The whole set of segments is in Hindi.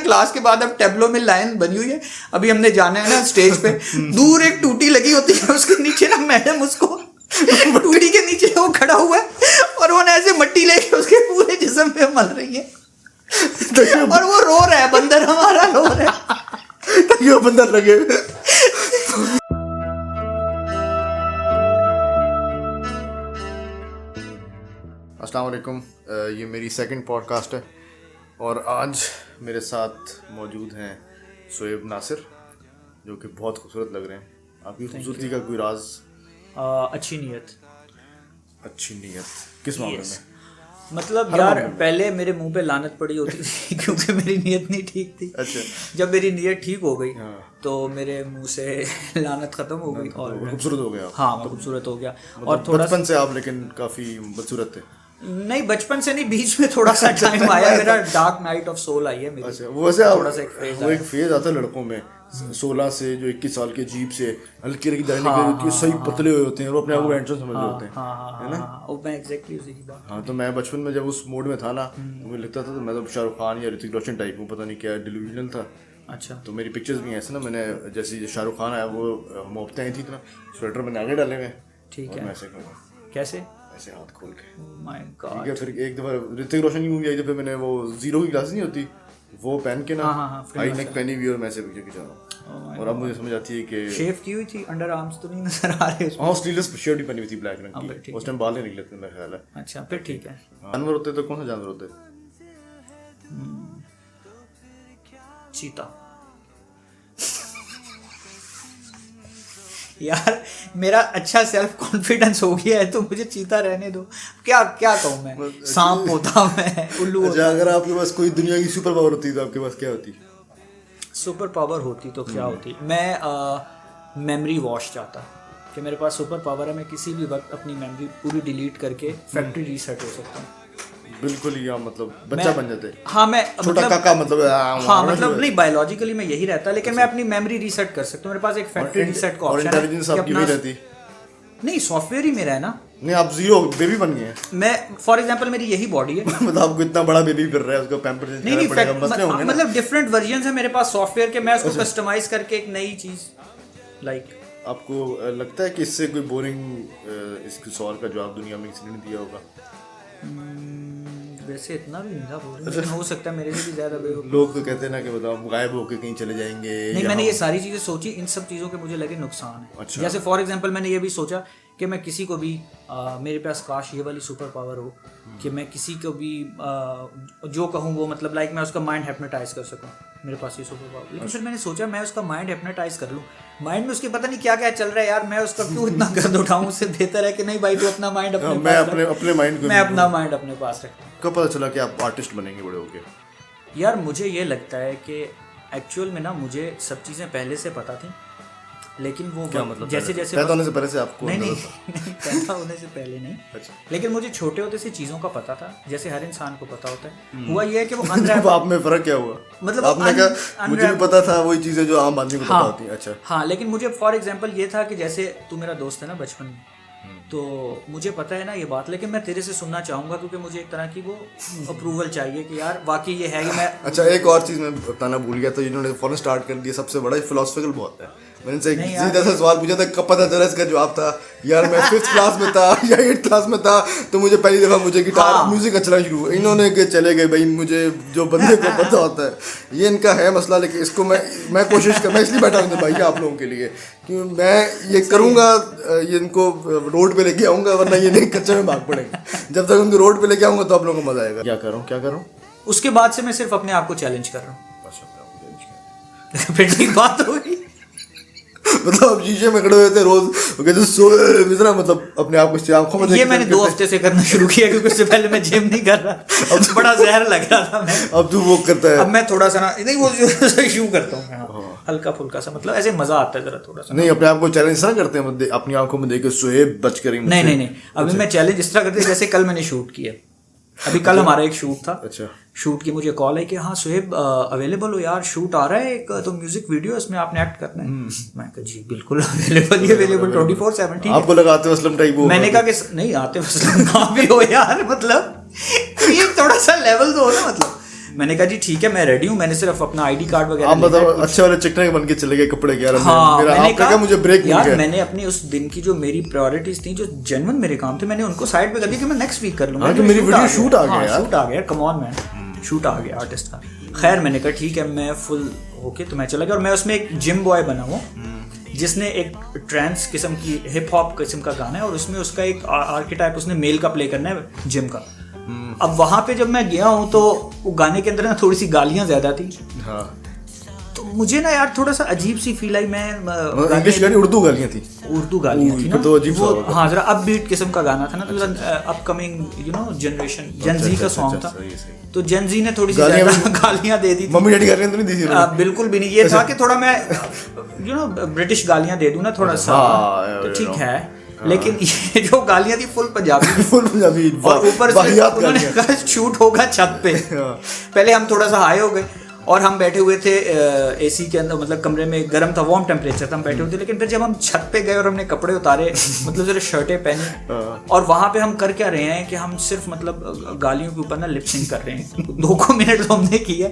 क्लास के बाद अब टेबलो में लाइन बनी हुई है, अभी हमने जाना है ना स्टेज पे, दूर एक टूटी लगी होती है, उसके नीचे ना मैडम उसको टूटी के नीचे वो खड़ा हुआ है और वो ना ऐसे मट्टी लेके उसके पूरे जिस्म पे मल रही है और वो रो रहा है, बंदर हमारा रो रहा है ताकि वो बंदर लगे। अस्सलाम वालेकुम, ये मेरी सेकंड पॉडकास्ट है और आज मेरे साथ मौजूद हैं शोएब नासिर, जो कि बहुत खूबसूरत लग रहे हैं। आपकी खूबसूरती का कोई राज? अच्छी नीयत। अच्छी नीयत किस मामले में? मतलब यार पहले मेरे मुंह पे लानत पड़ी होती थी क्योंकि मेरी नीयत नहीं ठीक थी। अच्छा। जब मेरी नीयत ठीक हो गई तो मेरे मुंह से लानत खत्म हो गई और खूबसूरत हो गया। हाँ, मैं खूबसूरत हो गया। मतलब और थोड़ा बचपन से आप लेकिन काफी बदसूरत थे? नहीं, बचपन से नहीं, बीच में थोड़ा सा टाइम आया, मेरा डार्क नाइट ऑफ सोल आई है मेरी। अच्छा, वो वैसे थोड़ा सा एक फेज आता है लड़कों में 16 से जो 21 साल के जीप से हल्की हल्की दाढ़ी के सही पतले हुए होते हैं, वो अपने आप को हैंडसम समझ रहे होते हैं, है ना? वो मैं एग्जैक्टली उसी की बात। हाँ, तो मैं बचपन में जब उस मोड में था ना, तो मुझे लगता था तो मैं तो शाहरुख खान या ऋतिक रोशन टाइप हूँ, पता नहीं क्या डिल्यूजनल था। अच्छा। तो मेरी पिक्चर्स भी ऐसे ना, मैंने जैसे शाहरुख खान आया वो मोहब्बतें आई थी इतना, स्वेटर मैंने आगे डाले हुए। ठीक है। मैं ऐसे करूँ, कैसे? ऐसे हाथ खोल के। माय ठीक गॉड। है। फिर एक दफा ऋतिक रोशन की मूवी आई, तो फिर मैंने वो जीरो की ग्लासेस नहीं होती, वो पहन के ना हाई नेक पहनी हुई और मैं ऐसे पिक्चर खिंचा रहा हूँ। और अब मुझे समझ आती है कि शेव की हुई थी, अंडर आर्म्स तो नहीं नजर आ रहे उसमें? हाँ, स्लीवलेस शर्ट भी पहनी हुई थी ब्लैक रंग की, उस टाइम बाल नहीं निकले थे मेरा ख्याल है। अच्छा, फिर ठीक है। जानवर होते तो कौन सा जानवर होते? चीता। यार मेरा अच्छा सेल्फ कॉन्फिडेंस हो गया है तो मुझे चीता रहने दो। क्या क्या कहूँ मैं, सांप होता मैं, उल्लू होता। अच्छा, अगर आपके पास कोई दुनिया की सुपर पावर होती तो आपके पास क्या होती? सुपर पावर होती तो क्या होती? मैं मेमोरी वॉश चाहता कि मेरे पास सुपर पावर है, मैं किसी भी वक्त अपनी मेमोरी पूरी डिलीट करके फैक्ट्री रीसेट हो सकता हूँ। बिल्कुल ही, आप मतलब बच्चा बन जाते। हाँ, मैं छोटा काका मतलब। हाँ, मतलब नहीं, बायोलॉजिकली मैं यही रहता, लेकिन मैं अपनी मेमोरी रीसेट कर सकता हूँ। मेरे पास एक फैक्ट्री रीसेट का ऑप्शन है। और इंटेलिजेंस आपकी नहीं रहती? नहीं, सॉफ्टवेयर ही मेरा है ना। नहीं, आप जीरो बेबी बन गए। मैं फॉर एग्जांपल मेरी यही बॉडी है। मतलब आपको इतना बड़ा बेबी फिर रहा है, उसको पैम्पर चेंज करना पड़ेगा, मसले होंगे ना। मतलब डिफरेंट वर्जन्स है मेरे पास सॉफ्टवेयर के, मैं उसको कस्टमाइज करके एक नई चीज लाइक। आपको लगता है कि इससे कोई बोरिंग इसके सवाल का जवाब दुनिया में किसी ने नहीं दिया होगा? वैसे इतना भी नहीं था बोरिंग, हो सकता है मेरे से भी ज्यादा बेवकूफ। लोग तो कहते हैं ना कि बताओ गायब होके कहीं चले जाएंगे। नहीं, मैंने ये सारी चीजें सोची, इन सब चीजों के मुझे लगे नुकसान है। अच्छा। जैसे फॉर एग्जांपल मैंने ये भी सोचा कि मैं किसी को भी मेरे पास काश ये वाली सुपर पावर हो कि मैं किसी को भी जो कहूँ वो, मतलब लाइक मैं उसका माइंड हिप्नोटाइज कर सकूँ, मेरे पास ये सुपर पावर। लेकिन फिर मैंने सोचा मैं उसका माइंड हिप्नोटाइज कर लूँ, माइंड में उसके पता नहीं क्या क्या चल रहा है यार, मैं उसका क्यों इतना गर्द उठाऊँ? उससे बेहतर है कि नहीं भाई, तू अपना माइंड अपने पास, मैं अपना माइंड अपने पास रखता हूँ। कब पता चला कि आप आर्टिस्ट बनेंगे बड़े होके? यार मुझे ये लगता है कि एक्चुअल में ना मुझे सब चीज़ें पहले से पता थी, लेकिन वो क्या मतलब जैसे जैसे पैदा होने से पहले से आपको? नहीं, पैदा होने से पहले नहीं। अच्छा। लेकिन मुझे छोटे होते से चीज़ों का पता था, जैसे हर इंसान को पता होता है। हुआ ये है कि वो अनरैप। आप में फर्क क्या हुआ? मतलब आपने कहा मुझे भी पता था वही चीजें जो आम आदमी को पता होती हैं। अच्छा। हाँ, लेकिन मुझे फॉर एग्जांपल ये था कि जैसे तू मेरा दोस्त है ना बचपन में, तो मुझे पता है ना ये बात, लेकिन मैं तेरे से सुनना चाहूँगा क्योंकि मुझे एक तरह की वो अप्रूवल चाहिए कि यार वाकई ये है कि मैं। अच्छा, एक और चीज़ मैं बताना भूल गया था, इन्होंने फौरन स्टार्ट कर दिया, सबसे बड़ा फिलोसफिकल बहुत है। मैंने से सीधा सा सवाल पूछा था, कब पता चला? इसका जवाब था यार मैं 5th क्लास में था या 8th क्लास में था, तो मुझे पहली दफ़ा मुझे गिटार म्यूजिक अच्छा लगना शुरू हुआ। इन्होंने के चले गए भाई, मुझे जो बंदे को पता होता है ये इनका है मसला। लेकिन इसको मैं कोशिश कर, मैं इसलिए बैठा हूँ भाई आप लोगों के लिए कि मैं ये करूँगा, ये इनको रोड पे लेके आऊँगा, वरना ये नहीं कच्चे में भाग पड़ेंगे। जब तक उनको रोड पे लेके आऊँगा तो आप लोगों को मजा आएगा। क्या करूँ? उसके बाद से मैं सिर्फ अपने आप को चैलेंज कर रहा हूँ। फिर ठीक बात होगी। मतलब अब शीशे में खड़े हुए थे रोज, कहते सो इतना, मतलब अपने आप को आंखों में ये मैंने 2 हफ्ते से करना शुरू किया क्योंकि उससे पहले मैं जिम नहीं कर रहा। अब बड़ा जहर लग रहा था मैं। अब तू वो करता है? अब मैं थोड़ा सा ना, नहीं वो यूं करता हूँ हल्का फुल्का सा, मतलब ऐसे मजा आता है जरा थोड़ा सा। नहीं, अपने आप को चैलेंज ना करते हैं अपनी आंखों में देख के शोएब बच कर? नहीं, अभी मैं चैलेंज इस तरह करते जैसे कल मैंने शूट किया, अभी कल हमारा एक शूट था। अच्छा। शूट की मुझे कॉल है कि हाँ शोएब अवेलेबल हो यार, शूट आ रहा है एक, तो म्यूजिक वीडियो इसमें आपने एक्ट करना है। मैं कहा जी बिल्कुल अवेलेबल 24/7। ठीक, आपको लगा आतिफ असलम टाइप? मैंने कहा कि नहीं आतिफ असलम कहाँ भी हो यार, मतलब ये थोड़ा सा लेवल तो हो ना, मतलब मैंने कहा जी ठीक है मैं रेडी हूँ, मैंने सिर्फ अपना आईडी कार्ड वगैरह आप मतलब अच्छे वाले चिकने बन के चले गए कपड़े के यार। हाँ, मेरा मैंने आपका कहा क्या मुझे ब्रेक मिल यार गया। मैंने अपनी उस दिन की जो मेरी प्रायोरिटीज थी, जो जेन्युइन मेरे काम थे, मैंने उनको साइड पे कर दिया कि मैं नेक्स्ट वीक कर लूंगा। हाँ, कि मेरी वीडियो शूट आ गया यार। शूट आ गया, कम ऑन मैन, शूट आ गया आर्टिस्ट का। खैर मैंने कहा ठीक है मैं फुल होके तो मैं चला गया, और मैं उसमें एक जिम बॉय बना हुआ जिसने एक ट्रांस किस्म की हिप हॉप किस्म का गाना है, और उसमें उसका एक आर्केटाइप उसने मेल का प्ले करना है जिम का। अब वहां पे जब मैं गया हूँ तो वो गाने के अंदर ना थोड़ी सी गालियां ज्यादा थी। हाँ, तो मुझे ना यार थोड़ा सा अजीब सी फील आई। मैं इंग्लिश गाली उर्दू गालियां थी। उर्दू गालियां थी ना, तो अजीब सा वो होगा। हाँ जरा अपबीट किस्म का गाना था ना, तो अपकमिंग यू नो जनरेशन जेन जी का सॉन्ग था। तो जेन जी ने थोड़ी सी ज्यादा गालियां दे दी थी। मम्मी डैडी गालियां तो नहीं दी थी? बिल्कुल भी नहीं, ये था कि थोड़ा मैं यू नो ब्रिटिश गालियां दे दूं ना थोड़ा सा, तो ठीक है। लेकिन ये जो गालियां थी फुल पंजाबी, फुल पंजाबी, और ऊपर से उन्होंने कहा शूट होगा छत पे। पहले हम थोड़ा सा हाई हो गए और हम बैठे हुए थे एसी के अंदर, मतलब कमरे में गर्म था, वार्म टेम्परेचर था, हम बैठे हुए थे। लेकिन फिर जब हम छत पे गए और हमने कपड़े उतारे, मतलब जरा शर्टें पहनी, और वहां पे हम कर क्या रहे हैं कि हम सिर्फ मतलब गालियों के ऊपर ना लिप सिंक कर रहे हैं। 2 मिनट तो हमने किया।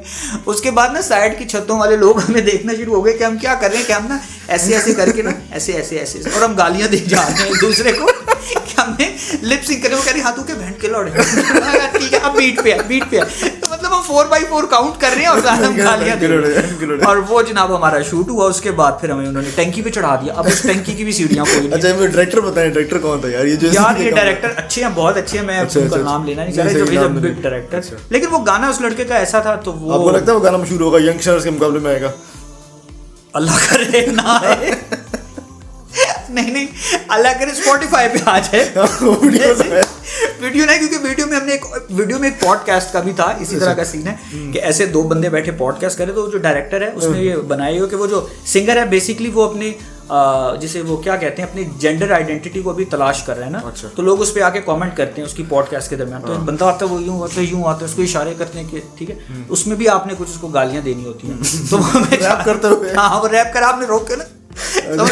उसके बाद ना साइड की छतों वाले लोग हमें देखना शुरू हो गए कि हम क्या कर रहे हैं, कि हम ना ऐसे ऐसे करके ना ऐसे ऐसे ऐसे, और हम गालियां दे जा रहे हैं एक दूसरे को कि हमने लिप सिंक करे। वो कह रही हाँ तू के बहन के लौड़े, ठीक है अब बीट पे है, बीट पे है। तो मतलब हम 4x4 काउंट कर रहे हैं और गालियां दे रहे हैं। और वो जनाब हमारा शूट हुआ। उसके बाद फिर हमें उन्होंने टैंकी पे चढ़ा दिया। अब उस टैंकी की भी सीढ़ियां कोई नहीं। अच्छा ये डायरेक्टर बताएं, डायरेक्टर कौन था यार? ये डायरेक्टर अच्छे हैं, बहुत अच्छे हैं, मैं उनका नाम लेना नहीं चाह रहा, जो इज बिग डायरेक्टर। लेकिन वो गाना उस लड़के का ऐसा था, तो वो आपको लगता है वो गाना मशहूर होगा, यंगस्टर्स के मुकाबले में आएगा? अल्लाह करे ना आए। नहीं अल्लाह करे स्पॉटिफाई पे आ जाए। वीडियो नहीं, क्योंकि वीडियो में एक पॉडकास्ट का भी था, इसी तरह का सीन है कि ऐसे 2 बंदे बैठे पॉडकास्ट करे। तो जो डायरेक्टर है उसने ये बनाई हो कि वो जो सिंगर है बेसिकली वो अपनी जिसे वो क्या कहते हैं, अपनी जेंडर आइडेंटिटी को भी तलाश कर रहे हैं ना। अच्छा। तो लोग उस पर आके कमेंट करते हैं उसकी पॉडकास्ट के दरमियान। तो बंदा आता है वो यूं आता है यूं आता है, उसको इशारे करते हैं कि ठीक है, उसमें भी आपने कुछ उसको गालियां देनी होती हैं। तो वो रैप करते हुए, हाँ वो रैप कर आपने रोक के ना। तो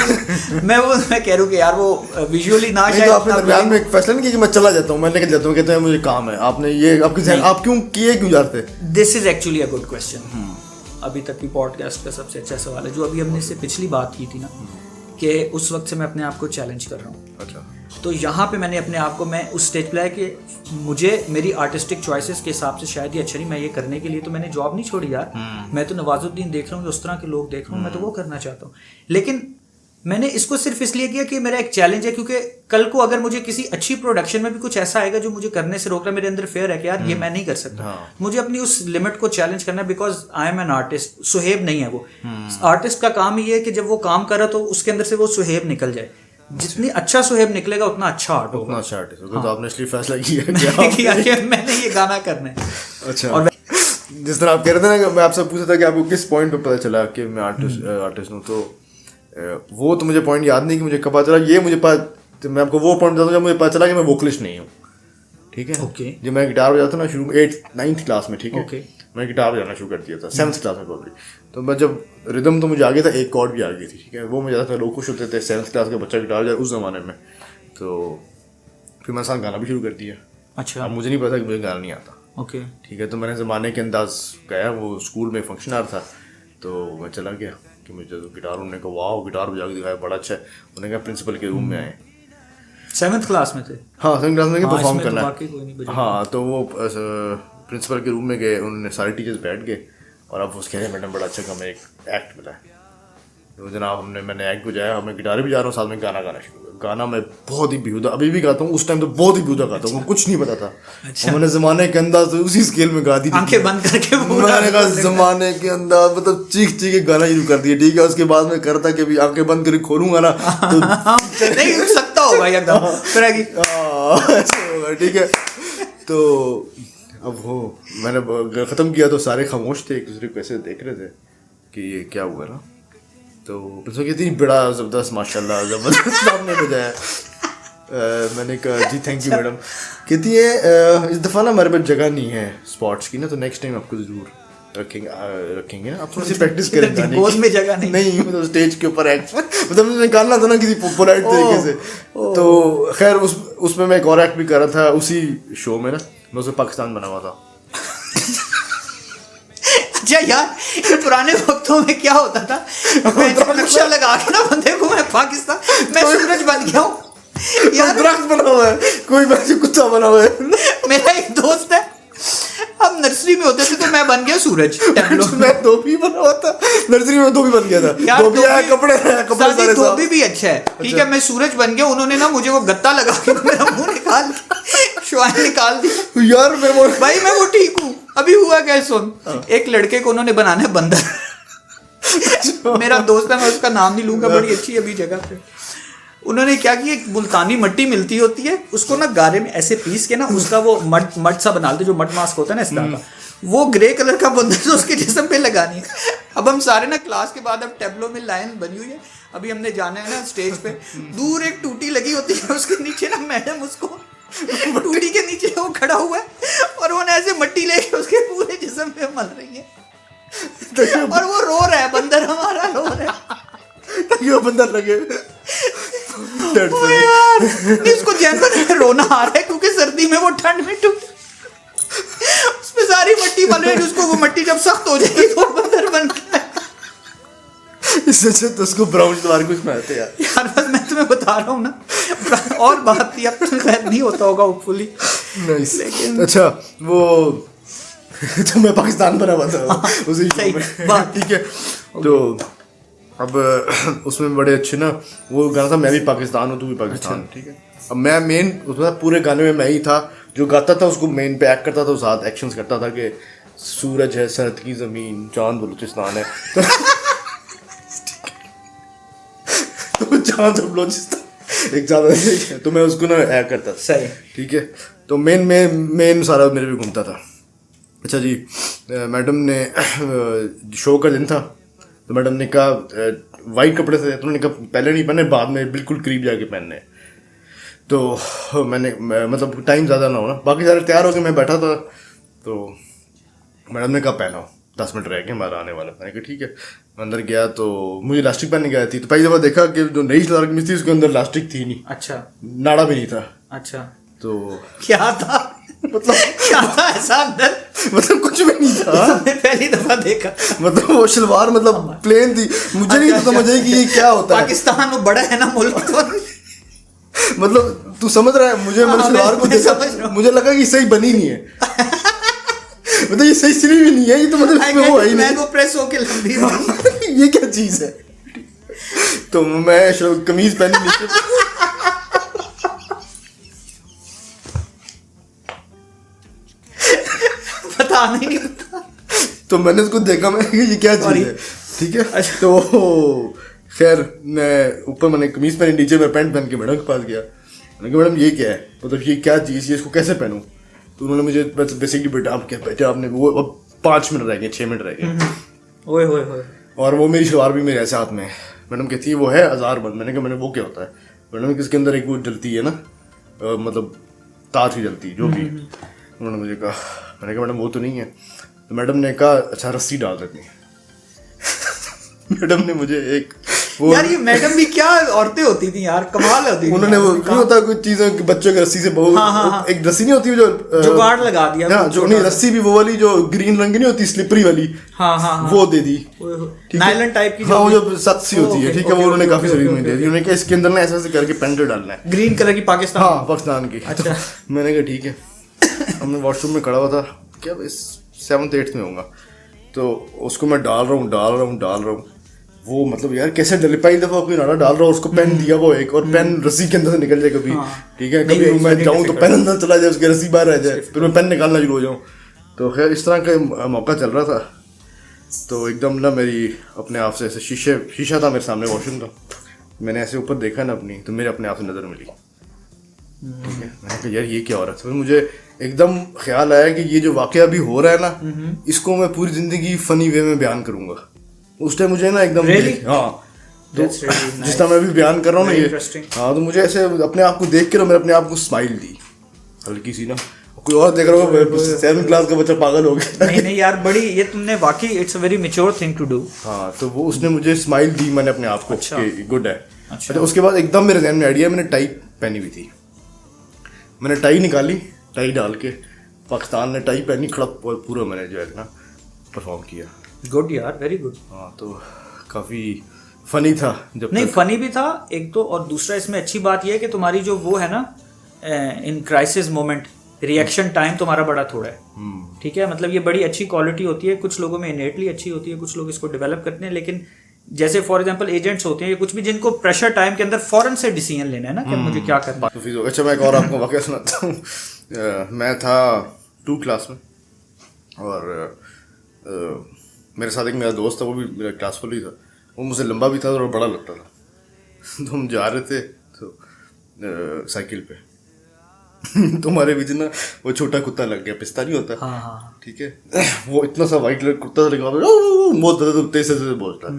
मैं कह रहा हूँ कि यार वो विजुअली ना शायद आपने दरमियान में एक फैसला नहीं किया कि मैं चला जाता हूँ, मैं निकल जाता हूँ, कहते हैं मुझे काम है? आपने ये आप क्यों जाते? This is actually a good question. अभी तक की पॉडकास्ट का सबसे अच्छा सवाल है, जो अभी हमने इससे पिछली बात की थी ना, कि उस वक्त से मैं अपने आप को चैलेंज कर रहा हूँ। अच्छा। तो यहाँ पे मैंने अपने आप को मैं उस स्टेज पे लाया कि मुझे मेरी आर्टिस्टिक चॉइसेस के हिसाब से शायद ये अच्छा नहीं, मैं ये करने के लिए तो मैंने जॉब नहीं छोड़ी यार। मैं तो नवाजुद्दीन देख रहा हूँ, उस तरह के लोग देख रहा हूँ, मैं तो वो करना चाहता हूँ। लेकिन मैंने इसको सिर्फ इसलिए किया कि मेरा एक चैलेंज है, क्योंकि कल को अगर मुझे किसी अच्छी प्रोडक्शन में भी कुछ ऐसा आएगा जो मुझे करने से रोक रहा है, मेरे अंदर फेयर है कि यार ये मैं नहीं कर सकता। मुझे अपनी उस लिमिट को चैलेंज करना है, because I am an artist. Suhaib नहीं है वो। आर्टिस्ट का काम ही है कि जब वो काम कर रहा तो उसके अंदर से वो सुहेब निकल जाए। जितनी अच्छा सुहेब निकलेगा उतना अच्छा आर्ट होगा, उतना अच्छा आर्टिस्ट होगा। तो आपने इसलिए फैसला किया कि मैंने ये गाना करना है। अच्छा। और जिस तरह आप कह रहे थे ना, मैं आपसे पूछा था कि आपको किस पॉइंट पे पता चला कि मैं आर्टिस्ट हूँ, तो वो तो मुझे पॉइंट याद नहीं कि मुझे कब पता चला। ये मुझे तो मैं आपको वो पॉइंट बताता हूँ जब मुझे पता चला कि मैं वोकलिस्ट नहीं हूँ। ठीक है। ओके। जब मैं गिटार बजाता ना शुरू में 9th क्लास में, ठीक है, ओके, मैं गिटार बजाना शुरू कर दिया था 7th क्लास में प्रॉब्ली। तो मैं जब रिदम तो मुझे आ गया था, एक कॉर्ड भी आ गई थी, ठीक है, वो मुझे ज़्यादा लोग खुश होते थे 7th क्लास का बच्चा गिटार बजाए उस ज़माने में। तो फिर मैंने साथ गाना भी शुरू कर दिया। अच्छा। अब मुझे नहीं पता कि मुझे गाना नहीं आता। ओके, ठीक है। तो मैंने ज़माने के अंदाज गया, वो स्कूल में फंक्शन आ रहा था, तो मैं चला गया कि मुझे तो गिटार, उन्होंने कहा वाह गिटार बजा के दिखाया, बड़ा अच्छा है। उन्होंने कहा प्रिंसिपल के रूम में आए। 7th क्लास में थे? हाँ 7th क्लास में परफॉर्म करना है। हाँ, तो वो प्रिंसिपल के रूम में गए, उन्होंने सारे टीचर्स बैठ गए और अब उसके लिए मैडम बड़ा अच्छा काम है, एक एक्ट मिला है। तो जनाब मैंने एक्ट बजाया, मैं गिटार भी बजा रहा हूँ, साथ में गाना शुरू किया। गाना मैं बहुत ही बेहुदा, अभी भी गाता हूँ, उस टाइम तो बहुत ही बेहुदा गाता हूँ, कुछ नहीं पता था। अच्छा। मैंने ज़माने के अंदाज से उसी स्केल में गा दी, आंखें बंद करके। मैंने कहा ज़माने के अंदाज, मतलब चीख के गाना शुरू कर दिया। ठीक है। उसके बाद में करता कि भी आंखें बंद करके खोलूंगा ना तो नहीं रुक सकता होगा एकदम। ठीक है। तो अब वो मैंने ख़त्म किया तो सारे खामोश थे, एक दूसरे को ऐसे देख रहे थे कि ये क्या हुआ ना। तो प्रिंसिपल कहती बड़ा ज़बरदस्त माशाल्लाह ज़बरदस्त आपने बजाया। मैंने कहा जी थैंक यू मैडम। कहती है इस दफ़ा ना हमारे पास जगह नहीं है स्पॉट्स की ना, तो नेक्स्ट टाइम आपको ज़रूर रखेंगे ना, आप थोड़ी सी प्रैक्टिस करें गाने की। में जगह नहीं मतलब स्टेज के ऊपर एक्ट मतलब निकालना था ना किसी पोलाइट तरीके से। तो खैर उसमें मैं एक और एक्ट भी कर रहा था उसी शो में ना, मैं उसमें पाकिस्तान बना हुआ था। अच्छा यार, इन पुराने वक्तों में क्या होता था, मैं नक्शा लगा के ना बंदे को, मैं पाकिस्तान, मैं सूरज बन गया हूँ यार, दरख्त बना हुआ है, कोई वैसे कुत्ता बना हुआ है। मेरा एक दोस्त है, हम नर्सरी में होते थे तो मैं बन गया सूरज टैब्लो में। मैं धोबी बना हुआ था नर्सरी में, धोबी बन गया था यार, धोबी आया, कपड़े सारे धोबी भी अच्छा है, ठीक है। मैं सूरज बन गया, उन्होंने ना मुझे वो गत्ता लगा के मेरा मुंह निकाल के शुआएं निकाल दी यार। भाई मैं वो ठीक हूँ। अभी हुआ क्या सुन, एक लड़के को उन्होंने बनाना है बंदर मेरा दोस्त है, मैं उसका नाम नहीं लूंगा, बड़ी अच्छी अभी जगह पे। उन्होंने क्या किया, एक मुल्तानी मिट्टी मिलती होती है, उसको ना गारे में ऐसे पीस के ना उसका वो मड सा बना लेते, जो मड मास्क होता है ना इस तरह का, वो ग्रे कलर का बंदर तो उसके जिस्म पे लगानी है। अब हम सारे ना क्लास के बाद, अब टैब्लो में लाइन बनी हुई है, अभी हमने जाना है ना स्टेज पे, दूर एक टूटी लगी होती है, उसके नीचे ना मैडम उसको टूटी के नीचे वो खड़ा हुआ है और वो ऐसे मिट्टी लेके उसके पूरे जिस्म पे मल रही है और वो रो रहा है, बंदर हमारा रो रहा है, ये बंदर लगे यार। इसको जनरल रोना आ रहा है क्योंकि सर्दी में वो ठंड में टूट, उसमें सारी मिट्टी बन रही है, उसको वो मिट्टी जब सख्त हो जाएगी तो बंदर बन गया। इससे अच्छा तो उसको ब्राउन तुम्हारे कुछ में आते यार बस मैं तुम्हें बता रहा हूँ ना, और बात थी, अब तो खैर नहीं होता होगा होपफुली। लेकिन अच्छा वो तो मैं पाकिस्तान बना हुआ था उसी में, ठीक है। तो अब उसमें बड़े अच्छे ना वो गाना था, मैं भी पाकिस्तान हूँ तू भी पाकिस्तान, ठीक है। अब मैं मेन उसमें पूरे गाने में मैं ही था जो गाता था, उसको मेन पे एक्ट करता था, साथ एक्शंस करता था कि सूरज है, सरहद की ज़मीन, चांद बलूचिस्तान है तो चांद बलूचिस्तान एक ज़्यादा, तो मैं उसको ना एक्ट करता था, सही, ठीक है। तो मेन सारा मेरे भी घूमता था। अच्छा जी, मैडम ने शो का दिन था, तो मैडम ने कहा वाइट कपड़े थे, तो उन्होंने कहा पहले नहीं पहने, बाद में बिल्कुल करीब जाके पहनने। तो मैंने मतलब टाइम ज़्यादा ना हो ना, बाकी सारे तैयार हो गए, मैं बैठा था, तो मैडम ने कहा पहनाओ, 10 मिनट रह गए हमारा आने वाला। मैंने कहा ठीक है। मैं अंदर गया तो मुझे इलास्टिक पहनने गया थी, तो पहली दफ़ा देखा कि जो नई सलवार कमीज थी उसके अंदर इलास्टिक थी नहीं, अच्छा, नाड़ा भी नहीं था। अच्छा, तो क्या था, मतलब क्या था ऐसा अंदर, मतलब कुछ भी नहीं था। मैंने पहली दफा देखा, मतलब वो शलवार मतलब प्लेन थी, मुझे नहीं समझ आई कि ये क्या होता है। पाकिस्तान वो बड़ा है ना मुल्क, तो मतलब तू समझ रहा है, मुझे शलवार को देखा, मुझे लगा कि सही बनी नहीं है मतलब ये सही सिली भी नहीं है, ये तो मतलब इसमें वो है ही नहीं, वो प्रेस होके लंबी ये क्या चीज है। तो मैं कमीज पहनी नीचे, पता नहीं, तो मैंने उसको देखा, मैं ये क्या चीज है, ठीक है। तो खैर मैं ऊपर मैंने कमीज पहनी, नीचे मैं पैंट पहन के मैडम के पास गया। मैंने कहा मैडम ये क्या है, मतलब ये क्या चीज़ है, इसको कैसे पहनूं। तो उन्होंने मुझे बस बेसिकली बेटा आप क्या बेटा आपने वो, अब 5 मिनट रह गए, 6 मिनट रह गए, ओए होए होए, और वो मेरी शलवार भी मेरे ऐसे हाथ में है। मैडम कहती है वो है हज़ार बंद। मैंने कहा मैंने वो क्या होता है। मैडम किसके अंदर एक वो जलती है ना, मतलब ताज की जलती जो भी। उन्होंने मुझे कहा, मैंने कहा मैडम वो तो नहीं है। तो मैडम ने कहा अच्छा रस्सी डाल देती है मैडम ने मुझे एक वो, यार ये मैडम भी क्या औरतें होती थी यार, कमाल होती थी। उन्होंने वो नहीं होता कुछ चीजें बच्चों की रस्सी से बहुत, एक रस्सी नहीं होती जो जुगाड़ लगा दिया, हाँ, जो नहीं रस्सी भी वो वाली जो ग्रीन रंग की नहीं होती, स्लिपरी वाली, वो दे दी, नायलॉन टाइप की, हाँ वो जो सख्त होती है, ठीक है। वो उन्होंने काफी सारी मुझे दे दी। उन्होंने कहा इसके अंदर ना ऐसे करके पेंट डालना है, ग्रीन कलर की, पाकिस्तान, हाँ पाकिस्तान की। अच्छा मैंने कहा ठीक है। हमने वॉशरूम में खड़ा हुआ था, क्या 7th 8th में होगा, तो उसको मैं डाल रहा हूँ वो मतलब यार कैसे डले, पहली दफा कोई नारा डाल रहा हूँ, उसको पेन दिया वो एक, और पेन रस्सी के अंदर से निकल जाए कभी, ठीक है, कभी मैं जाऊँ तो पेन अंदर चला जाए, उसकी रस्सी बाहर आ जाए, फिर मैं पेन निकालना शुरू हो जाऊँ। तो खैर इस तरह का मौका चल रहा था। तो एकदम ना मेरी अपने आप से ऐसे शीशा था मेरे सामने वॉशरूम का, मैंने ऐसे ऊपर देखा ना अपनी, तो मेरे अपने आप से नज़र मिली, ठीक है। मैंने कहा यार ये क्या हो रहा है। फिर मुझे एकदम ख्याल आया कि ये जो वाक़या अभी हो रहा है ना, इसको मैं पूरी ज़िंदगी फ़नी वे में बयान करूँगा। उस टाइम मुझे ना एकदम हाँ, तो जिस तरह मैं अभी बयान कर रहा हूँ ना ये, हाँ, तो मुझे ऐसे अपने आप को देख के ना मैंने अपने आप को स्माइल दी हल्की सी ना। कोई और देख रहा होगा 7th क्लास का बच्चा पागल हो गया। नहीं यार बड़ी ये तुमने वाकई, it's a very mature thing to do. हाँ, तो वो उसने मुझे स्माइल दी, मैंने अपने आप को कि गुड है। अच्छा, उसके बाद एकदम मेरे ज़हन में आइडिया, मैंने टाई पहनी हुई थी, मैंने टाई निकाली, टाई डाल के पाकिस्तान ने टाई पहनी, खड़क पूरा मैंने जो है ना परफॉर्म किया। गुड यार, वेरी गुड। हाँ तो काफ़ी फनी था जब नहीं, फनी भी था एक तो, और दूसरा इसमें अच्छी बात यह है कि तुम्हारी जो वो है ना, in crisis moment reaction time तुम्हारा बड़ा थोड़ा है। ठीक है, मतलब ये बड़ी अच्छी क्वालिटी होती है, कुछ लोगों में इनेटली अच्छी होती है, कुछ लोग इसको डेवलप करते हैं, लेकिन जैसे फॉर एग्जांपल एजेंट्स होते हैं या कुछ भी, जिनको प्रेशर टाइम के अंदर फौरन से डिसीजन लेना है ना कि मुझे क्या करना है। अच्छा, मैं एक और आपको वाकया सुनाता हूँ। मैं था 2 क्लास में, और मेरे साथ एक मेरा दोस्त था, वो भी मेरा क्लास फुल ही था, वो मुझसे लंबा भी था और बड़ा लगता था। तो हम जा रहे थे तो साइकिल पे तो हमारे बीच ना वो छोटा कुत्ता लग गया, पिस्ता नहीं होता। हाँ। ठीक है, वो इतना सा वाइट कलर कुत्ता लगा, बहुत तेज से बोलता है।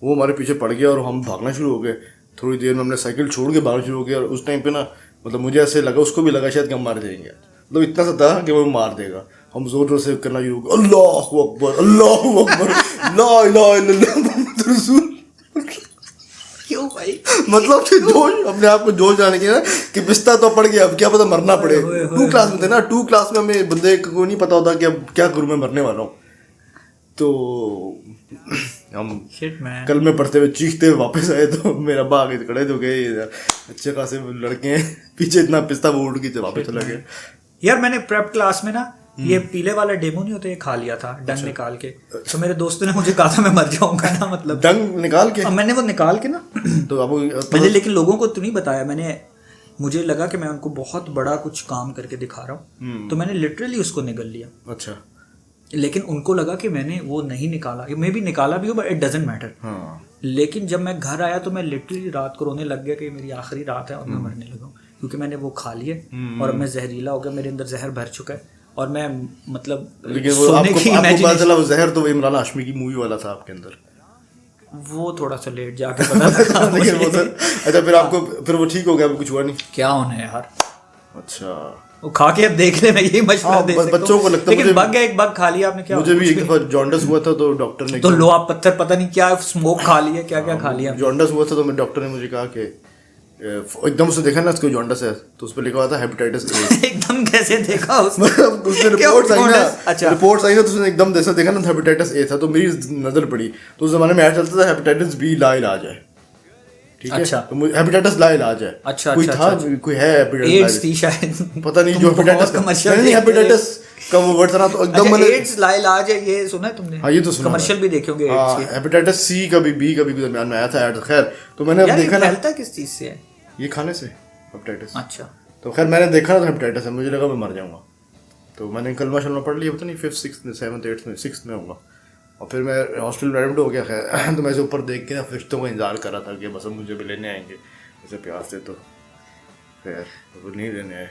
वो हमारे पीछे पड़ गया और हम भागना शुरू हो गए। थोड़ी देर में हमने साइकिल छोड़ के भागना शुरू हो गया, और उस टाइम पे ना मतलब मुझे ऐसे लगा, उसको भी लगा शायद कि हम मार देंगे, मतलब इतना सा था कि वो मार देगा। हम जोर जोर से करना शुरू हो गए, अल्लाहु अकबर, अल्लाहु अकबर, ला इलाहा इल्लल्लाह मुहम्मद रसूल। क्यों भाई? मतलब कि जोश, अपने आप को जोश आने के ना कि पिस्ता तो पड़ गया, अब क्या पता मरना पड़े। 2 क्लास में थे ना, 2 क्लास में हमें बंदे को नहीं पता होता कि अब क्या करूँ, मैं मरने वाला हूँ। तो हम कल में पढ़ते हुए चीखते हुए वापस आए, तो मेरा अब्बा आगे खड़े थे, गए अच्छे खासे लड़के हैं पीछे, इतना पिस्ता वो उड़ के वापस चला गया। यार मैंने प्रेप क्लास में ना ये पीले वाला डेमो नहीं होता, ये खा लिया था डंग निकाल के। तो मेरे दोस्तों ने मुझे कहा था मैं मर जाऊंगा ना, मतलब डंग निकाल के। मैंने वो निकाल के ना तो अब मैंने, लेकिन लोगों को तो नहीं बताया मैंने। मुझे लगा कि मैं उनको बहुत बड़ा कुछ काम करके दिखा रहा हूँ, तो मैंने लिटरली उसको निगल लिया। अच्छा। लेकिन उनको लगा कि मैंने वो नहीं निकाला, मैं भी निकाला भी हो, बट इट डजंट मैटर। लेकिन जब मैं घर आया तो मैं लिटरली रात को रोने लग गया कि मेरी आखिरी रात है और मैं मरने लगा हूँ, क्योंकि मैंने वो खा लिए और अब मैं जहरीला हो गया, मेरे अंदर जहर भर चुका है, और मैं मतलब लेकिन वो आपको पता चला वो जहर तो इमरान हाशमी की मूवी वाला था आपके अंदर। वो थोड़ा सा लेट जाके पता लगा लेकिन वो तो अच्छा, फिर आपको फिर वो ठीक हो गया, कुछ हुआ नहीं? क्या होना है यार। अच्छा, वो खा के अब देख ले, मैं यही मशवरा दे सकता हूं। बच्चों को लगता है, लेकिन बग गया, एक बग खा लिया आपने, क्या मुझे भी एक दफा जॉन्डिस हुआ था, तो डॉक्टर ने तो लो आप पत्थर पता नहीं क्या स्मोक खा लिया, क्या क्या खा लिया। जॉन्डिस हुआ था तो डॉक्टर ने मुझे कहा कि एकदम उसने देखा ना उसको जॉन्डिस है, तो उस पर लिखा हुआ था हेपेटाइटिस ए। एकदम कैसे देखा उसने? मतलब उसने रिपोर्ट्स आई ना, अच्छा रिपोर्ट्स आई ना, तो उसने एकदम जैसा देखा ना हेपेटाइटिस ए था, तो मेरी नजर पड़ी। तो उस जमाने में ऐड चलता था हेपेटाइटिस बी ला इलाज है, ठीक है? अच्छा, तो हेपेटाइटिस ला इलाज है। अच्छा, कोई था, कोई है एड्स थी शायद, पता नहीं, जो हेपेटाइटिस नहीं, हेपेटाइटिस का वो वर्ड था ना, तो एकदम मैंने एड्स ला इलाज है, ये सुना है तुमने? हाँ, ये तो सुना, कमर्शियल भी देखे होंगे एड्स के। हेपेटाइटिस सी का भी, बी का भी दरमियान में आया था ऐड। खैर, तो मैंने देखा ना, फैलता किस चीज से है ये? खाने से हेपेटाइटिस। अच्छा, तो खैर मैंने देखा ना हेपेटाइटिस है, मुझे लगा मैं मर जाऊंगा, तो मैंने कलमा शलमा पढ़ लिया, पता नहीं 5th 6th 7th 8th में 6th में होगा, और फिर मैं हॉस्पिटल में एडमिट हो गया। खैर तो मैं ऐसे ऊपर देख के ना फरिश्तों का इंतजार कर रहा था कि बस मुझे भी लेने आएंगे ऐसे प्यार से, तो खैर वो नहीं लेने आए।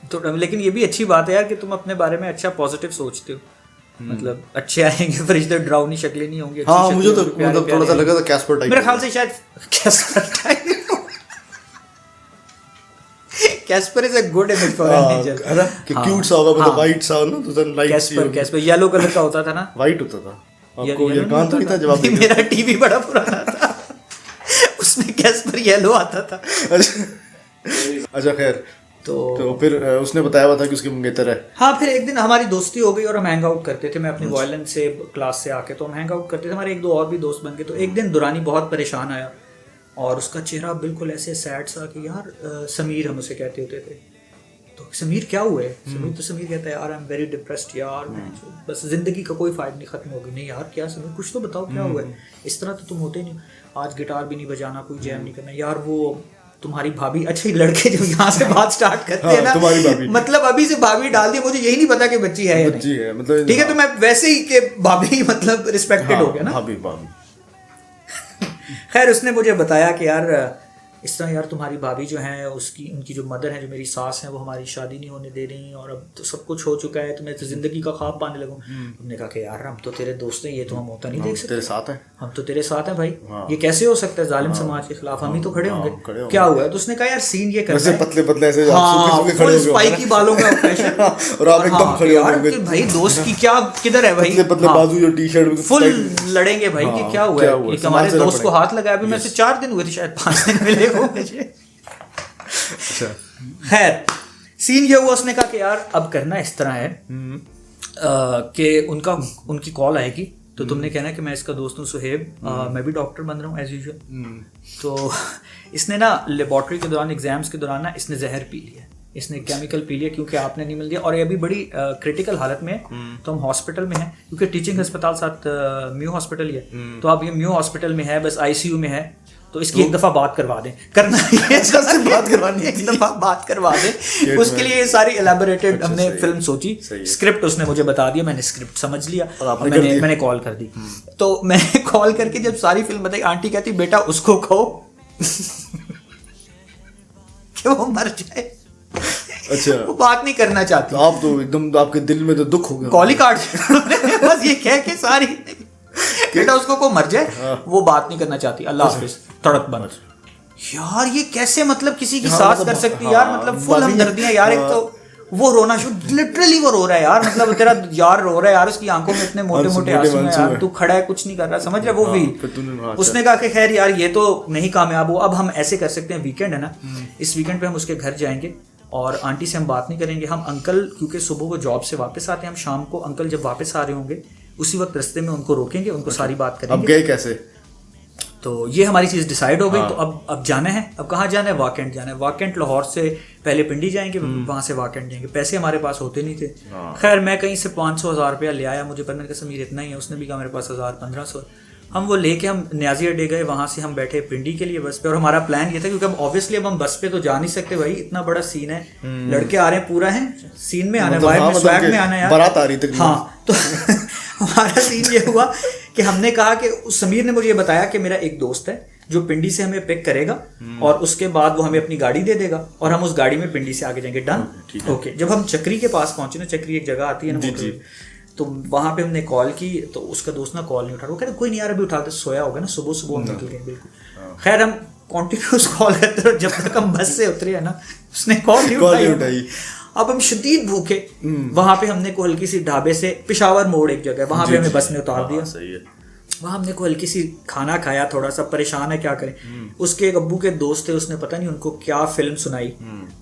तो लेकिन ये भी अच्छी बात है यार कि तुम अपने बारे में अच्छा पॉजिटिव सोचते हो, मतलब अच्छे आएंगे, फरिश्ते डरावनी शक्लें नहीं होंगी। हाँ, मुझे तो मतलब थोड़ा सा लगा था कैस्पर टाइप, मेरे ख्याल से शायद Caspar type. Caspar is a good image for an angel, है ना, कि क्यूट सा होगा, मतलब वाइट सा ना, तो लाइट कैस्पर येलो कलर का होता था ना, वाइट होता था। आपको ये कान तो नहीं था जवाब? मेरा टीवी बड़ा पुराना था, उसमें कैस्पर येलो आता था। अच्छा खैर, तो फिर उसने बताया हुआ था कि उसकी मंगेतर है। हाँ, फिर एक दिन हमारी दोस्ती हो गई और हम हैंग आउट करते थे। मैं अपनी वायलेंस से क्लास से आके तो हम हैंग आउट करते थे, हमारे 1-2 और भी दोस्त बन गए। तो एक दिन दुरानी बहुत परेशान आया और उसका चेहरा बिल्कुल ऐसे सैड सा कि यार समीर, हम उसे कहते होते थे, तो समीर क्या हुआ है? समीर कहता है यार आई एम वेरी डिप्रेस्ड यार, बस जिंदगी का कोई फायदा नहीं, खत्म हो गई। नहीं यार क्या समीर, कुछ तो बताओ क्या हुआ है? इस तरह तो तुम होते नहीं, आज गिटार भी नहीं बजाना, कोई जैम नहीं करना यार। वो तुम्हारी भाभी, अच्छा लड़के जो यहाँ से बात स्टार्ट करते हैं ना, तुम्हारी भाभी, मतलब अभी से भाभी डाल दी, मुझे यही नहीं पता कि बच्ची है या नहीं, मतलब ठीक है, तो मैं वैसे ही कि भाभी मतलब रिस्पेक्टेड हो गया ना, भाभी। खैर उसने मुझे बताया कि यार इस तरह यार तुम्हारी भाभी जो है, उनकी जो मदर है, जो मेरी सास है, वो हमारी शादी नहीं होने दे रही, और अब तो सब कुछ हो चुका है, तो मैं तो जिंदगी का ख्वाब पाने लगूं। हमने कहा कि यार हम तो तेरे दोस्त हैं, ये तो हम होता नहीं देख सकते, तेरे साथ हैं, हम तो तेरे साथ हैं भाई, ये कैसे हो सकता है? जालिम समाज के खिलाफ हम ही तो खड़े होंगे, क्या हुआ है? तो उसने कहा यार सीन ये करना है, पतले ऐसे फुल स्पाइकी बालों का ऑपरेशन, और आप एकदम खड़े होंगे भाई दोस्त की क्या किधर है भाई, पतले बाजू, जो टी-शर्ट फुल लड़ेंगे भाई कि क्या हुआ है? हमारे दोस्त को हाथ लगाया, अभी मैं से 4 दिन हुए थे, शायद 5 दिन मिले हो मुझे। खैर सीन ये हुआ, उसने कहा कि यार अब करना इस तरह है, कि उनकी कॉल आएगी तो तुमने कहना कि मैं इसका दोस्त हूँ सुहेब, मैं भी डॉक्टर बन रहा हूँ एज यूजुअल। तो इसने ना लेबॉर्ट्री के दौरान, एग्जाम्स के दौरान ना इसने जहर पी लिया, इसने केमिकल पी लिया क्योंकि आपने नहीं मिल दिया, और ये अभी बड़ी क्रिटिकल हालत में है। तो हम हॉस्पिटल में हैं क्योंकि टीचिंग अस्पताल साथ म्यू हॉस्पिटल ही है, तो अब ये म्यू हॉस्पिटल में है, बस आईसीयू में है। तो इसकी एक दफ़ा बात करवा दें, करना ये सबसे बात करवानी है, एक दफ़ा बात करवा दें। उसके लिए सारी एलैबोरेटेड हमने फिल्म सोची, स्क्रिप्ट उसने मुझे बता दिया, मैंने स्क्रिप्ट समझ लिया और मैंने कॉल कर दी। तो मैंने कॉल करके जब सारी फिल्म बताई, आंटी कहती बेटा उसको कहो कि वो मर जाए। अच्छा, वो बात नहीं करना चाहती। तो आप तो एकदम आपके दिल में तो दुख हो गया, कॉल ही काट बस ये कह के सारी बेटा उसको को मर जाए, वो बात नहीं करना चाहती। अल्लाह हाफिज, तड़क बंद। यार ये कैसे मतलब किसी की सांस कर सकती है यार, मतलब फुल हमदर्दियां यार। एक तो वो रोना शुरू, लिटरली वो रो रहा है यार, मतलब तेरा यार रो रहा है यार, उसकी आंखों में इतने मोटे मोटे आंसू हैं यार, तू खड़ा है कुछ नहीं कर रहा, समझ रहा है वो भी। उसने कहा कि खैर यार ये तो नहीं कामयाब हो, अब हम ऐसे कर सकते हैं, वीकेंड है ना, इस वीकेंड पे हम उसके घर जाएंगे और आंटी से हम बात नहीं करेंगे, हम अंकल क्योंकि सुबह वो जॉब से वापस आते हैं, हम शाम को अंकल जब वापस आ रहे होंगे उसी वक्त रास्ते में उनको रोकेंगे, उनको सारी बात करेंगे। अब गए कैसे? तो ये हमारी चीज़ डिसाइड हो गई। तो अब जाना है, अब कहाँ जाना है? वाकेंट जाना है। वाकेंट लाहौर से पहले पिंडी जाएंगे, वहाँ से वाकेंट जाएंगे। पैसे हमारे पास होते नहीं थे, खैर मैं कहीं से 500-1000 रुपया ले आया, मुझे पर मैंने कहा समीर इतना ही है, उसने भी कहा मेरे पास 1000-1500। हम वो लेके हम न्याजी अड्डे गए, वहाँ से हम बैठे पिंडी के लिए बस पे, और हमारा प्लान ये था क्योंकि अब ऑब्वियसली अब हम बस पे तो जा नहीं सकते भाई, इतना बड़ा सीन है, लड़के आ रहे हैं, पूरा है सीन में आना है, वाइब में स्वैग में आना है यार, बारात आ रही थी। हाँ, तो हमारा सीन ये हुआ कि हमने कहा कि समीर ने मुझे ये बताया कि मेरा एक दोस्त है जो पिंडी से हमें पिक करेगा और उसके बाद वो हमें अपनी गाड़ी दे देगा और हम उस गाड़ी में पिंडी से आगे जाएंगे। Done, okay. जब हम चक्री के पास पहुंचे ना, चक्री एक जगह आती है ना, तो वहां पे हमने कॉल की, तो उसका दोस्त ना कॉल नहीं उठा रहा, वो कहते कोई नहीं यार अभी उठाते, सोया होगा ना, सुबह सुबह हम निकल गए। बिल्कुल, खैर हम कॉन्टिन्यूस कॉल करते रहे जब तक हम बस से उतरे है ना, उसने कॉल नहीं उठाई। अब हम शदीद भूखे, वहां पे हमने को हल्की सी ढाबे से, पेशावर मोड़ एक जगह, वहां पे हमें बस ने उतार दिया। सही है। वहाँ हमने को हल्की सी खाना खाया, थोड़ा सा परेशान है क्या करें। उसके एक अब्बू के दोस्त थे, उसने पता नहीं उनको क्या फिल्म सुनाई,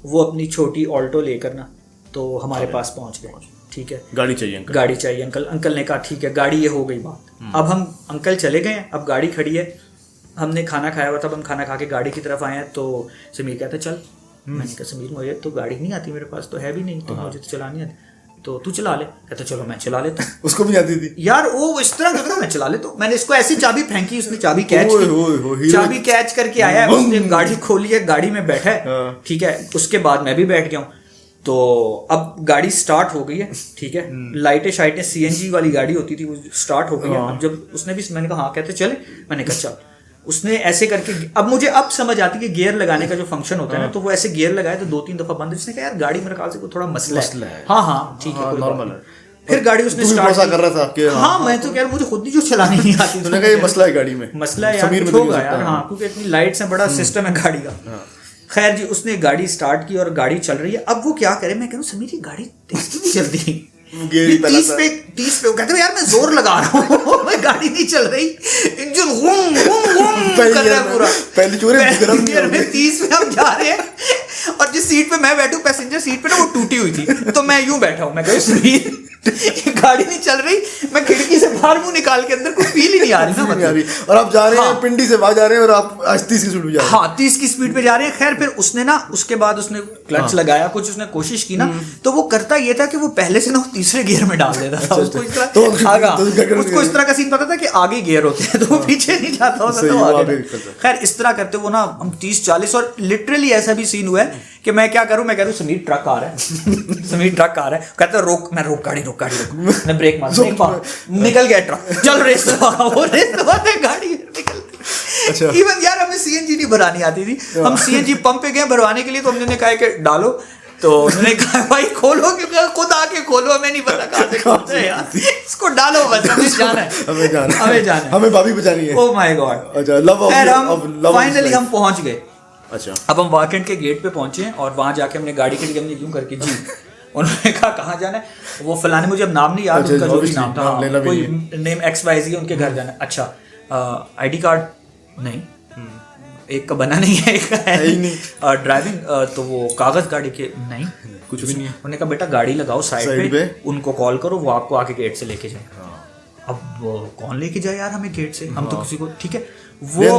वो अपनी छोटी ऑल्टो लेकर ना तो हमारे पास पहुंच गए। ठीक है, गाड़ी चाहिए अंकल, गाड़ी चाहिए अंकल। अंकल ने कहा ठीक है गाड़ी, ये हो गई बात। अब हम अंकल चले गए, अब गाड़ी खड़ी है, हमने खाना खाया हुआ था, हम खाना खा के गाड़ी की तरफ आए हैं तो समीर कहता चल। मैंने कहा समीर मुझे तो गाड़ी नहीं आती, मेरे पास तो है भी नहीं, तो मुझे तो चलानी आती, तो तू चला ले। कहता चलो मैं चला लेता हूँ। उसको भी आती थी यार, वो इस तरह करता मैं चला लेता हूँ। मैंने इसको ऐसी चाबी फेंकी, उसने चाबी कैच की, चाबी कैच करके आया है, उसने गाड़ी खोली है, गाड़ी में बैठा है। ठीक है, उसके बाद मैं भी बैठ गया हूँ। तो अब गाड़ी स्टार्ट हो गई है, ठीक है, लाइटें शाइटें, सीएनजी वाली गाड़ी होती थी वो स्टार्ट हो गई है। अब जब उसने भी, मैंने कहा हाँ, कहते चले, मैंने कहा चल। उसने ऐसे करके, अब मुझे अब समझ आती है कि गियर लगाने का जो फंक्शन होता है ना, तो वो ऐसे गियर लगाए तो 2-3 दफा बंद। उसने कहा यार गाड़ी मेरे ख्याल से कोई थोड़ा मसला है। हाँ ठीक है, नॉर्मल है। फिर गाड़ी उसने स्टार्ट कर रहा था कि हाँ, मैं तो यार मुझे खुद ही जो चलानी नहीं आती। तूने कहा ये मसला है गाड़ी में, मसला है यार, होगा यार। हाँ, क्योंकि इतनी लाइट्स हैं, बड़ा सिस्टम है गाड़ी का। खैर जी, उसने गाड़ी स्टार्ट की और गाड़ी चल रही है। अब वो क्या करे, मैं कह रहा हूँ समीर ये गाड़ी तेज क्यों नहीं चल रही? 30 पे वो कहते हैं यार मैं जोर लगा रहा हूँ, मैं गाड़ी नहीं चल रही, इंजन घूम कर रहा है पूरा। पहली चोरी 30 पे हम जा रहे हैं और जिस सीट पे मैं बैठूं, पैसेंजर सीट पे ना, वो टूटी हुई थी, तो मैं यूं बैठा हूँ। मैं कह समीर गाड़ी नहीं चल रही, मैं खिड़की से बाहर मुंह निकाल के अंदर कोई फील ही नहीं आ रही ना, मतलब। और आप जा रहे हैं पिंडी से बाहर जा रहे हैं और आप 30 की स्पीड पे जा रहे हैं। हाँ, 30 की स्पीड पे जा रहे हैं। खैर फिर उसने ना, उसके बाद उसने क्लच लगाया, कुछ उसने कोशिश की ना, तो वो करता ये था कि वो पहले से ना तीसरे गियर में डाल देता था। उसको इस तरह, उसको इस तरह का सीन पता था कि आगे गियर होते हैं, तो वो पीछे नहीं जाता होता, तो आगे। खैर इस तरह करते वो ना हम 30-40, और लिटरली ऐसा भी सीन हुआ है कि मैं क्या करूं, मैं कह रहा हूं समीर ट्रक आ रहा है, समीर ट्रक आ रहा है। कहता रोक, मैं रोक गाड़ी, मैं ब्रेक मार, निकल गया ट्रक, चल रेस वो रेस गाड़ी निकल। अच्छा, इवन यार हमें सीएनजी नहीं भरानी आती थी, हम सीएनजी पंप पे गए भरवाने के लिए, तो हमने कहा कि डालो, तो उन्होंने कहा भाई खोलो, क्योंकि खुद आके खोलो, हमें नहीं पता कहाँ से खोलते हैं यार, इसको डालो बस, हमें जाना है, हमें जाना है, हमें भाभी बचानी है। Oh my God. अच्छा, लव फाइनली हम पहुंच गए। अच्छा, अब हम वाकेंट के गेट पे पहुंचे और वहां जाके हमने गाड़ी खड़ी, हमने यूं करके जी, उन्होंने कहा कहाँ जाना है, वो फलाने, मुझे अब नाम नहीं याद, उनका जो भी नाम था, कोई नेम XYZ, उनके घर जाना है। अच्छा, आईडी कार्ड नहीं, एक का बना नहीं है, एक का है ही नहीं। ड्राइविंग तो वो कागज गाड़ी के नहीं कुछ भी नहीं है। उन्होंने कहा बेटा गाड़ी लगाओ साइड पे, उनको कॉल करो, वो आपको आके गेट से लेके जाए। अब कौन लेके जाए यार हमें गेट से, हम तो किसी को, ठीक है वो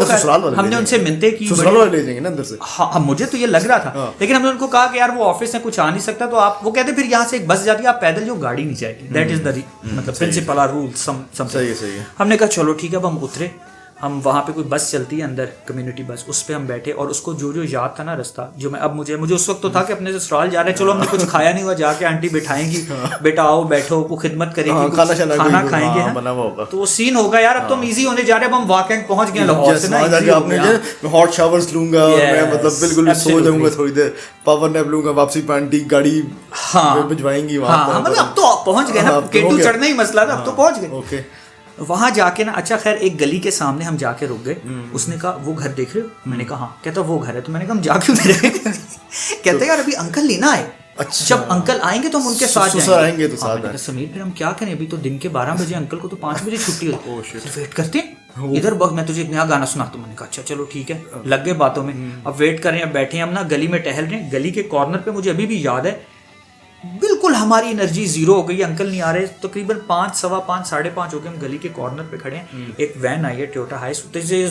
हमने उनसे मिलते की ससुराल वाले ले जाएंगे ना अंदर से। हाँ मुझे तो ये लग रहा था, लेकिन हमने उनको कहा कि यार वो ऑफिस से कुछ आ नहीं सकता, तो आप, वो कहते फिर यहाँ से एक बस जाती है, आप पैदल जो गाड़ी नहीं जाएगी, दैट इज द मतलब प्रिंसिपल आर रूल सम सही है। हमने कहा चलो ठीक है। अब हम उतरे, हम वहाँ पे कोई बस चलती है अंदर, कम्युनिटी बस, उस पर हम बैठे और उसको जो याद था ना रास्ता, जो मैं अब मुझे उस वक्त तो था कि अपने से ससुराल जा रहे हैं, चलो हमने कुछ खाया नहीं हुआ, जाके आंटी बिठाएंगी, बेटा आओ बैठो, वो खिदमत करेगी, खाना खाएंगे, बना हुआ होगा, तो वो सीन होगा यार। अब तो हम इजी होने जा रहे हैं, अब हम वाकंड पहुंच गए लाहौर से ना, मैं हॉट शावर्स लूंगा, मैं मतलब बिल्कुल सो जाऊंगा थोड़ी देर, पावर नैप लूंगा, वापसी पे आंटी गाड़ी भिजवाएंगी वहां पर। मतलब अब तो पहुंच गए ना, केटू चढ़ना ही मसला था, अब तो पहुंच गए। ओके, वहां जाके ना, अच्छा खैर एक गली के सामने हम जाके रुक गए। उसने कहा वो घर देख रहे हो? मैंने कहा हाँ। कहता वो घर है। तो मैंने कहा हम जा क्यों नहीं रहे? कहते यार अभी अंकल लेना आए, अच्छा, जब अंकल आएंगे तो हम उनके साथ आएंगे। तो साथ समीर फिर हम क्या करें, अभी तो दिन के 12 बजे, अंकल को तो 5 बजे छुट्टी होती है, वेट करते हैं इधर, मैं तुझे एक नया गाना सुनाता हूं। मैंने कहा अच्छा चलो ठीक है, लग गए बातों में। अब वेट कर रहे हैं, बैठे हम ना गली में टहल रहे हैं, गली के कॉर्नर पे मुझे अभी भी याद है, बिल्कुल हमारी एनर्जी जीरो हो गई, अंकल नहीं आ रहे, तकरीबन 5, सवा 5, 5:30 हो गए, हम गली के कॉर्नर पे खड़े हैं। एक वैन आई है टोयोटा हाइस,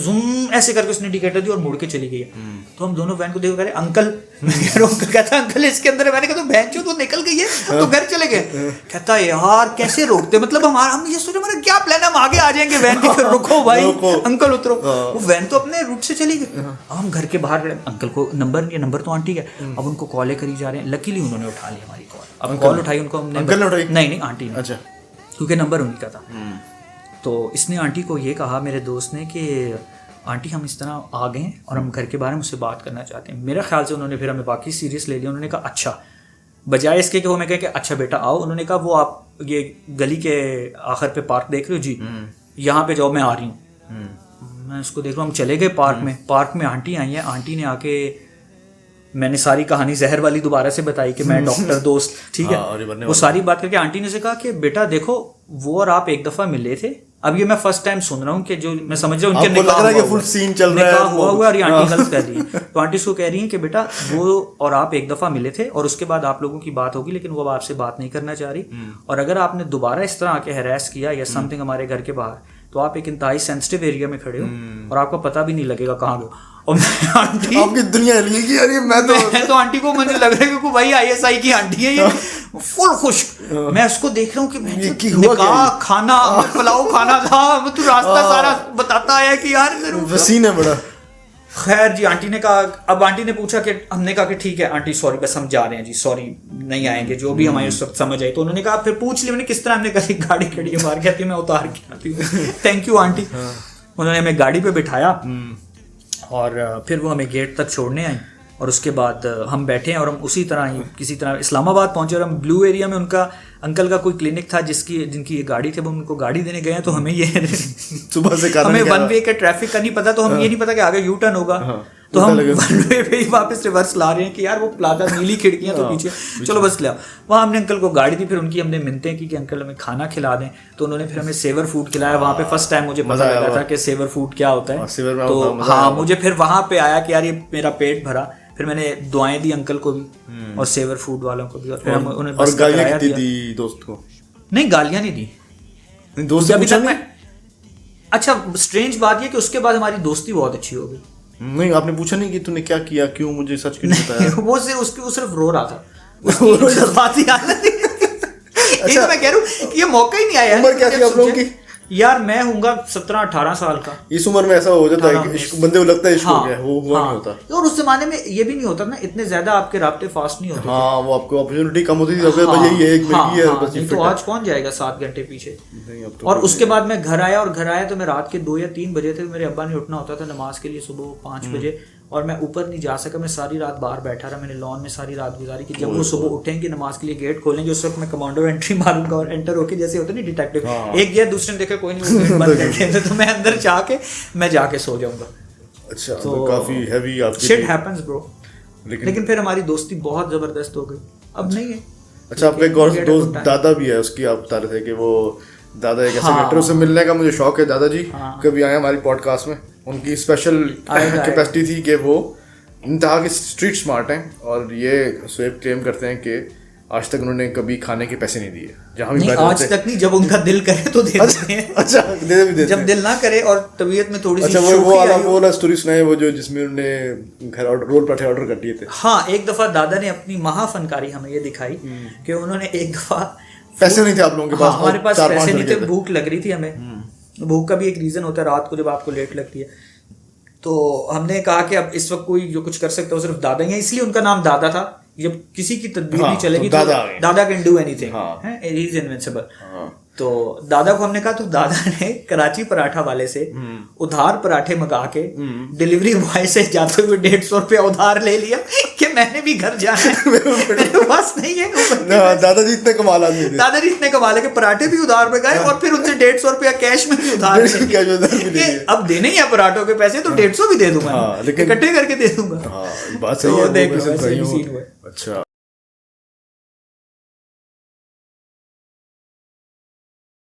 जूम ऐसे करके उसने इंडिकेटर दी और मुड़ के चली गई है। तो हम दोनों वैन को देखो, कह रहे अंकल, मैं कह रहा हूं, अंकल कहता अंकल इसके अंदर है। मैंने कहा तो बहन चो तो निकल गई है, तो घर चले गए। कहता यार कैसे रोकते, मतलब हम ये सोचे हमारा क्या प्लान है, हम आगे आ जाएंगे वैन के, फिर रुको भाई अंकल उतरो। वो वैन तो अपने रूट से चली गई। अब हम घर के बाहर, अंकल को नंबर तो आंटी है, अब उनको कॉलें करी जा रहे हैं। लकीली उन्होंने उठा ली हमारी कॉल, अब कॉल उठाई उनको हमने, अंकल ने उठाई? नहीं आंटी ने, अच्छा, क्योंकि नंबर उन्हीं का था। तो इसने आंटी को ये कहा, मेरे दोस्त ने, कि आंटी हम इस तरह आ गए हैं और हम घर के बारे में मुझसे बात करना चाहते हैं। मेरा ख्याल से उन्होंने फिर हमें बाकी सीरियस ले लिया। उन्होंने कहा अच्छा, बजाय इसके कि वो मैं कहे कि अच्छा बेटा आओ, उन्होंने कहा वो आप ये गली के आखिर पे पार्क देख रहे हो जी, यहाँ पे जाओ, मैं आ रही हूँ। मैं उसको देख रहा हूँ, हम चले गए पार्क में आंटी आई है। आंटी ने आके, मैंने सारी कहानी जहर वाली दोबारा से बताई कि मैं डॉक्टर दोस्त, ठीक है, वो सारी बात करके आंटी ने से कहा कि बेटा देखो वो और आप एक दफा मिले थे, अब ये मैं फर्स्ट टाइम सुन रहा हूँ कि जो मैं समझ रहा हूँ उनके निकाह हुआ हुआ और ये आंटी गलत कर रही है। तो आंटी उसको कह रही है कि बेटा वो और आप एक दफा मिले थे और उसके बाद आप लोगों की बात होगी, लेकिन वो अब आपसे बात नहीं करना चाह रही, और अगर आपने दोबारा इस तरह आके हैरेस किया या समथिंग हमारे घर के बाहर, तो आप एक इंतहाई सेंसिटिव एरिया में खड़े हो और आपको पता भी नहीं लगेगा कहाँ गए। और आंटी आपकी दुनिया हिलेगी यार, मैं तो आंटी को मुझे लग रहा है कि भाई ISI की आंटी है ये, फुल खुश। मैं उसको देख रहा हूँ कि निकाह खाना, पुलाव खाना था, तो रास्ता सारा बताता है कि यार वसीन है बड़ा। खैर जी, आंटी ने कहा, अब आंटी ने पूछा कि हमने कहा कि ठीक है आंटी सॉरी, बस हम जा रहे हैं जी, सॉरी नहीं आएंगे, जो भी हमारी उस वक्त समझ आई। तो उन्होंने कहा, फिर पूछ लिया मैंने किस तरह, हमने कहा गाड़ी खड़ी है बाहर, कहती मैं उतार के आती हूँ। Thank you aunty. उन्होंने हमें गाड़ी पे बिठाया और फिर वो हमें गेट तक छोड़ने आई, और उसके बाद हम बैठे हैं और हम उसी तरह ही किसी तरह इस्लामाबाद पहुंचे। और हम ब्लू एरिया में, उनका अंकल का कोई क्लिनिक था जिनकी ये गाड़ी थी, वो उनको गाड़ी देने गए हैं। तो हमें ये सुबह से हमें वन वे के ट्रैफिक का नहीं पता, तो हम ये नहीं पता कि आगे यू टर्न होगा, तो हम वन वे पे ही वापस रिवर्स ला रहे हैं कि यार वो प्लाजा नीली खिड़कियां तो पीछे, चलो बस ले आओ। वहाँ हमने अंकल को गाड़ी दी, फिर उनकी हमने मिन्नतें की कि अंकल हमें खाना खिला दें, तो उन्होंने फिर हमें सेवर फूड खिलाया। वहाँ पे फर्स्ट टाइम मुझे पता लगा था कि सेवर फूड क्या होता है। तो हाँ, मुझे फिर वहाँ पे आया कि यार ये मेरा पेट भरा। फिर मैंने दुआएं दी अंकल को भी और सेवर फूड वालों को भी, और फिर उन्हें बस गालियां दी दोस्त को? नहीं, गालियां नहीं दी दोस्त अभी तक मैं। अच्छा स्ट्रेंज बात ये कि उसके बाद हमारी दोस्ती बहुत अच्छी हो गई। नहीं, आपने पूछा नहीं कि तूने क्या किया, क्यों मुझे सच क्यों नहीं बताया? वो सिर्फ रो रहा था, बात ही याद नहीं। यही तो मैं कह रहा हूँ कि ये मौका ही नहीं आया। उम्र क्या थी आप लोगों की? यार मैं हूँगा 17-18 साल का। इस उम्र में ऐसा हो जाता है कि बंदे को लगता है इश्क हो गया, वो हुआ नहीं होता। और उस जमाने में ये भी नहीं होता ना, इतने ज्यादा आपके राब्ते फास्ट नहीं होते। हाँ, वो आपको अपॉर्चुनिटी कम होती थी, यही है एक मिल गई है बस। तो आज कौन जाएगा 7 घंटे पीछे। और उसके बाद मैं घर आया तो मैं रात के 2 या 3 बजे थे, मेरे अब्बा ने उठना होता था नमाज के लिए सुबह 5 बजे, और मैं ऊपर नहीं जा सका। मैं सारी रात बाहर बैठा रहा, मैंने लॉन में सारी रात गुजारी कि जब वो सुबह उठेंगे नमाज के लिए गेट खोलेंगे, उस वक्त मैं कमांडो एंट्री मारूंगा और एंटर होके, जैसे होता नहीं डिटेक्टिव, एक गया दूसरे ने देखा कोई नहीं बंद करके, तो मैं अंदर जाके सो जाऊंगा। अच्छा, तो काफी हैवी आपकी शिट हैपेंस ब्रो। लेकिन फिर हमारी दोस्ती बहुत जबरदस्त हो गई, अब नहीं है। अच्छा, आपका एक और दोस्त दादा भी है, उसकी आप बता रहे थे कि वो दादा एक ऐसे एक्टर से मिलने का मुझे शौक है। दादाजी कभी आए हमारी पॉडकास्ट में? उनकी स्पेशल आएगा। कैपेसिटी थी कि वो इंतहा के स्ट्रीट स्मार्ट हैं, और ये शोएब क्लेम करते हैं कि आज तक उन्होंने कभी खाने के पैसे नहीं दिए जहाँ भी नहीं, बैठे आज होते। तक नहीं, जब उनका दिल करे तो दे देते हैं। अच्छा दे भी देते जब हैं। दिल ना करे और तबीयत में थोड़ी सी अच्छा वो शोखी वाला आई हो। वो वाला स्टोरी सुनाए, वो जो जिसमें उन्होंने घर रोल पराठे ऑर्डर कर दिए थे। हाँ, एक दफा दादा ने अपनी महाफनकारी हमें ये दिखाई कि उन्होंने एक दफा पैसे नहीं थे आप लोगों के पास? हाँ, हमारे पास 4-5 पैसे नहीं लड़के थे, थे। भूख लग रही थी हमें। भूख का भी एक रीजन होता है, रात को जब आपको लेट लगती है। तो हमने कहा कि अब इस वक्त कोई जो कुछ कर सकता है वो सिर्फ दादा ही है, इसलिए उनका नाम दादा था। जब किसी की तदबीर हाँ, नहीं चलेगी तो तो दादा आ गए। दादा कैन डू एनीथिंग, हाँ। है, ही इज इनविंसिबल। हाँ। तो दादा को हमने कहा, तो दादा ने कराची पराठा वाले से उधार पराठे मंगा के डिलीवरी बॉय से जाते हुए 150 रुपया उधार ले लिया कि मैंने भी घर जाना है, मेरे पास नहीं है। ना, दादाजी इतने कमाल आदमी थे। दादाजी इतने कमाल है कि पराठे भी उधार पे गए और फिर उनसे 150 रुपया कैश में भी उधार ले लिए। कैश में उधार भी ले कि लिए। अब देने ही है पराठों के पैसे तो 150 भी दे दूंगा, हाँ, लेकिन- इकट्ठे करके दे दूंगा। हाँ बात सही तो है, वो देख लो, वैसे ऐसे भी भाइयों- सीन हुआ है। अच्छा